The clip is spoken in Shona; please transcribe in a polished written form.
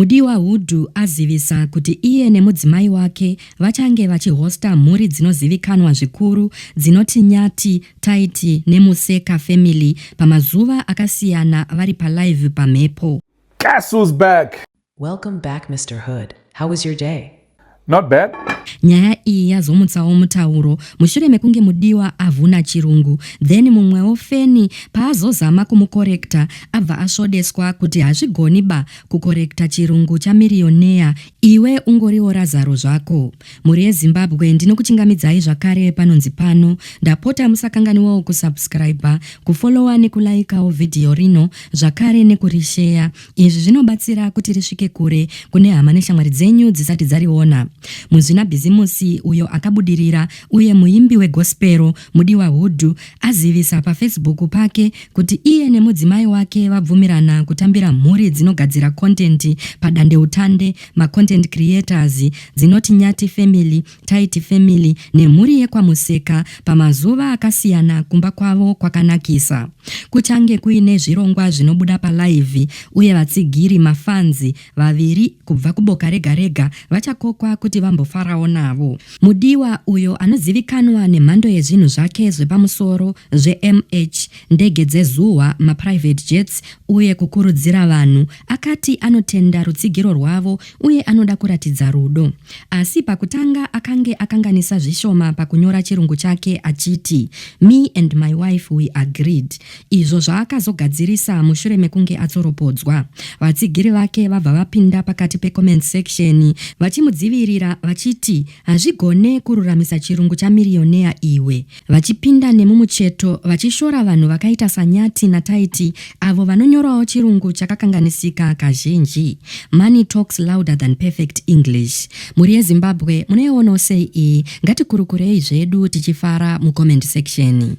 Mudiwa Hood azivisa kuti iye nemudzimai wake vachange vachihosta mhuri dzinozivikanwa zvikuru dzinoti Nyathi Tytie neMuseka family pamazuva akasiyana vari palive pamhepo. Castle's back. Welcome back, Mr. Hood. How was your day? Not bad. Nyaya iyi yazomutsawo mutauro mushure mekunge Mudiwa avhuna Chirungu, then mumwewo Feni paazozama kumukorekta abva asvodeswa kuti hazvigoni ba kukorekta Chirungu chamillionaire, iwe ungoriwo razaro zvako. Muri yeZimbabwe ndinokuchingamidzai zvakare panonzi pano, ndapota musakanganiwawo kusubscribe, kufollowa nekulaikawo video rino zvakare nekurisheya. Izvi zvinobatsira kuti risvike kure kune hama neshamwari dzenyu dzisati dzariona. Muzvina bhizimusi uyo akabudirira uye muimbi wegospero Mudiwa Hood azivisa paFacebook pake kuti iye nemudzimai wake vabvumirana kutambira mhuri dzinogadzira content padandeutande macontent creators dzinoti Nyathi family, Tytie family nemhuri yekwaMuseka pamazuva akasiyana kumba kwavo kwakanakisa. Kuchange kuine zvirongwa zvinobuda palive uye vatsigiri mafanzi vaviri kubva kuboka rega rega vachakokwa kuti vambofarawo navo. Mudiwa uyo anozivikanwa nemhando yezvinhu zvake zvepamusoro zveMH, ndege dzezuwa, maprivate jets uye kukurudzira vanhu, akati anotenda rutsigiro rwavo uye anoda kuratidza rudo. Asi pakutanga akange akanganisa zvishoma pakunyora chirungu chake achiti "Me and my wife we agreed", izvo zvaakazogadzirisa mushure mekunge atsoropodzwa. Vatsigiri vake vabva vapinda pakati pecomment section vachimudzivirira vachiti hazvigone kururamisa chirungu chamillionaire iwe, vachipinda nemumucheto vachishora vanhu vakaita saNyathi naTytie avo vanonyorawo chirungu chakakanganisika kazhinji. Money talks louder than perfect English. Muri yeZimbabwe munoionawo sei iyi? Ngatikurukurei zvedu tichifara mucomment section.